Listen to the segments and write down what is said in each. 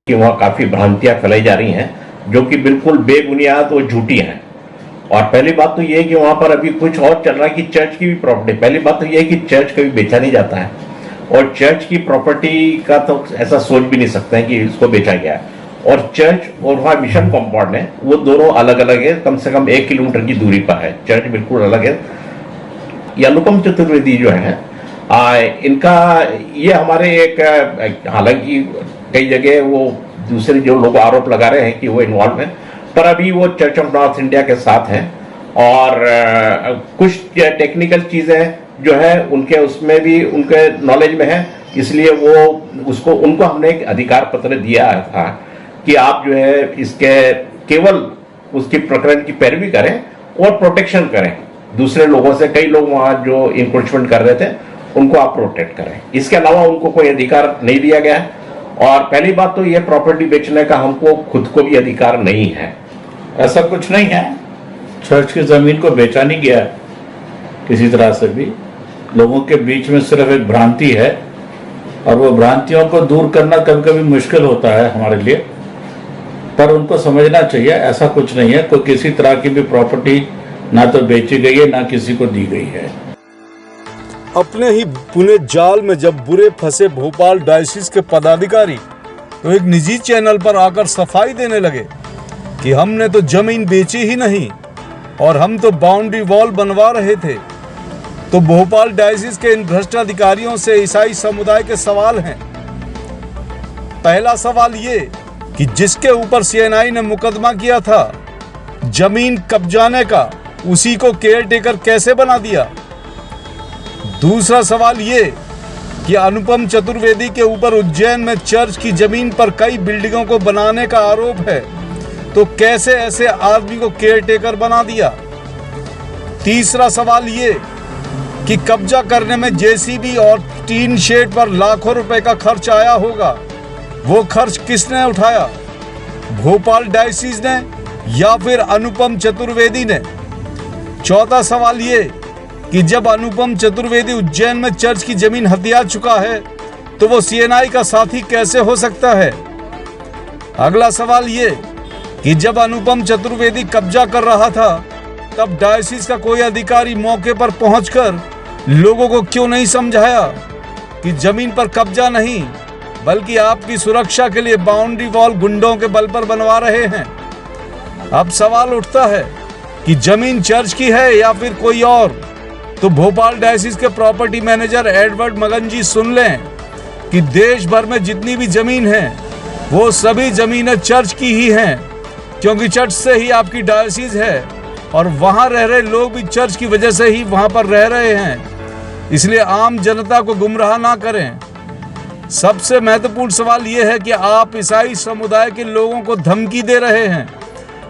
कि वहाँ काफ़ी भ्रांतियाँ फैलाई जा रही हैं जो कि बिल्कुल बेबुनियाद और झूठी हैं। और पहली बात तो ये है कि वहाँ पर अभी कुछ और चल रहा है कि चर्च की भी प्रॉपर्टी, पहली बात तो ये है कि चर्च कभी बेचा नहीं जाता है और चर्च की प्रॉपर्टी का तो ऐसा सोच भी नहीं सकते हैं कि इसको बेचा गया है। और चर्च और वहाँ मिशन कॉम्पाउंड है, वो दोनों अलग अलग है, कम से कम 1 किलोमीटर की दूरी पर है। चर्च बिल्कुल अलग है। ये अनुपम चतुर्वेदी जो है इनका ये हमारे एक, हालांकि कई जगह वो दूसरे जो लोग आरोप लगा रहे हैं कि वो इन्वॉल्व हैं, पर अभी वो चर्च ऑफ नॉर्थ इंडिया के साथ हैं और कुछ टेक्निकल चीज़ें जो है उनके उसमें भी उनके नॉलेज में है, इसलिए वो उनको हमने एक अधिकार पत्र दिया था कि आप जो है इसके केवल उसकी प्रकरण की पैरवी करें और प्रोटेक्शन करें दूसरे लोगों से। कई लोग वहाँ जो इंक्रोचमेंट कर रहे थे उनको आप प्रोटेक्ट करें, इसके अलावा उनको कोई अधिकार नहीं दिया गया है। और पहली बात तो ये प्रॉपर्टी बेचने का हमको खुद को भी अधिकार नहीं है। ऐसा कुछ नहीं है, चर्च की जमीन को बेचा नहीं गया किसी तरह से भी। लोगों के बीच में सिर्फ एक भ्रांति है और वो भ्रांतियों को दूर करना कभी कभी मुश्किल होता है हमारे लिए, पर उनको समझना चाहिए ऐसा कुछ नहीं है। कोई किसी तरह की भी प्रॉपर्टी ना तो बेची गई है ना किसी को दी गई है। अपने ही बुने जाल में जब बुरे फंसे भोपाल डायसिस के पदाधिकारी तो एक निजी चैनल पर आकर सफाई देने लगे कि हमने तो जमीन बेची ही नहीं और हम तो बाउंड्री वॉल बनवा रहे थे। तो भोपाल डायसिस के इन भ्रष्ट अधिकारियों से ईसाई समुदाय के सवाल हैं। पहला सवाल ये कि जिसके ऊपर सीएनआई ने मुकदमा किया था जमीन कब्जाने का, उसी को केयर टेकर कैसे बना दिया। दूसरा सवाल ये कि अनुपम चतुर्वेदी के ऊपर उज्जैन में चर्च की जमीन पर कई बिल्डिंगों को बनाने का आरोप है, तो कैसे ऐसे आदमी को केयर टेकर बना दिया। तीसरा सवाल ये कि कब्जा करने में जेसीबी और टीन शेड पर लाखों रुपए का खर्च आया होगा, वो खर्च किसने उठाया, भोपाल डायसिस ने या फिर अनुपम चतुर्वेदी ने। चौथा सवाल ये कि जब अनुपम चतुर्वेदी उज्जैन में चर्च की जमीन हथिया चुका है तो वो सीएनआई का साथी कैसे हो सकता है। अगला सवाल ये कि जब अनुपम चतुर्वेदी कब्जा कर रहा था तब डायसिस का कोई अधिकारी मौके पर पहुंचकर लोगों को क्यों नहीं समझाया कि जमीन पर कब्जा नहीं बल्कि आपकी सुरक्षा के लिए बाउंड्री वॉल गुंडों के बल पर बनवा रहे हैं। अब सवाल उठता है कि जमीन चर्च की है या फिर कोई और। तो भोपाल डायसिस के प्रॉपर्टी मैनेजर एडवर्ड मगन जी सुन लें कि देश भर में जितनी भी जमीन है वो सभी जमीनें चर्च की ही हैं, क्योंकि चर्च से ही आपकी डायसिस है और वहां रह रहे लोग भी चर्च की वजह से ही वहां पर रह रहे हैं। इसलिए आम जनता को गुमराह ना करें। सबसे महत्वपूर्ण सवाल यह है कि आप ईसाई समुदाय के लोगों को धमकी दे रहे हैं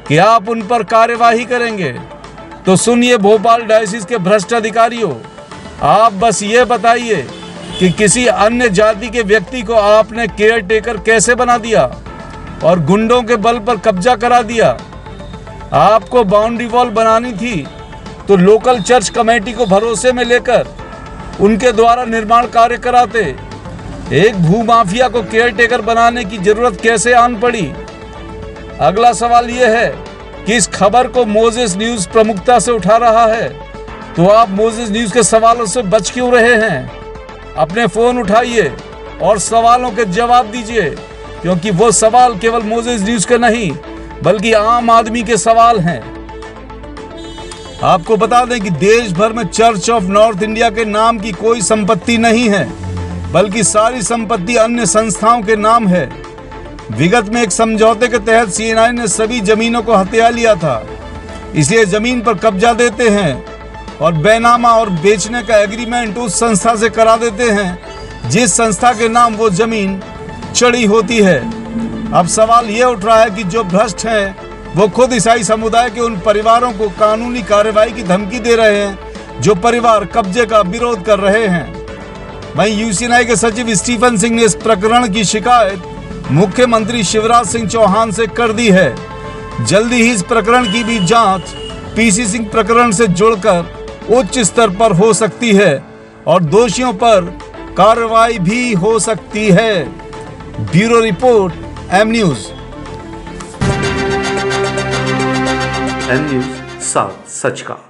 कि आप उन पर कार्यवाही करेंगे। तो सुनिए भोपाल डायसिस के भ्रष्ट अधिकारियों, आप बस ये बताइए कि किसी अन्य जाति के व्यक्ति को आपने केयर टेकर कैसे बना दिया और गुंडों के बल पर कब्जा करा दिया। आपको बाउंड्री वॉल बनानी थी तो लोकल चर्च कमेटी को भरोसे में लेकर उनके द्वारा निर्माण कार्य कराते। एक भूमाफिया को केयर टेकर बनाने की जरूरत कैसे आन पड़ी। अगला सवाल यह है कि इस खबर को मोजेस न्यूज प्रमुखता से उठा रहा है, तो आप मोजेस न्यूज के सवालों से बच क्यों रहे हैं। अपने फोन उठाइए और सवालों के जवाब दीजिए, क्योंकि वो सवाल केवल मोजेस न्यूज के नहीं बल्कि आम आदमी के सवाल हैं। आपको बता दें कि देश भर में चर्च ऑफ नॉर्थ इंडिया के नाम की कोई संपत्ति नहीं है, बल्कि सारी संपत्ति अन्य संस्थाओं के नाम है। विगत में एक समझौते के तहत सीएनआई ने सभी जमीनों को हथिया लिया था, इसलिए जमीन पर कब्जा देते हैं और बेनामा और बेचने का एग्रीमेंट उस संस्था से करा देते हैं जिस संस्था के नाम वो जमीन चढ़ी होती है। अब सवाल ये उठ रहा है कि जो भ्रष्ट हैं वो खुद ईसाई समुदाय के उन परिवारों को कानूनी कार्रवाई की धमकी दे रहे हैं जो परिवार कब्जे का विरोध कर रहे हैं। वहीं यूसीएनआई के सचिव स्टीफन सिंह ने इस प्रकरण की शिकायत मुख्यमंत्री शिवराज सिंह चौहान से कर दी है। जल्दी ही इस प्रकरण की भी जांच पीसी सिंह प्रकरण से जोड़कर उच्च स्तर पर हो सकती है और दोषियों पर कार्रवाई भी हो सकती है। Bureau report, M News. M News साथ सच का।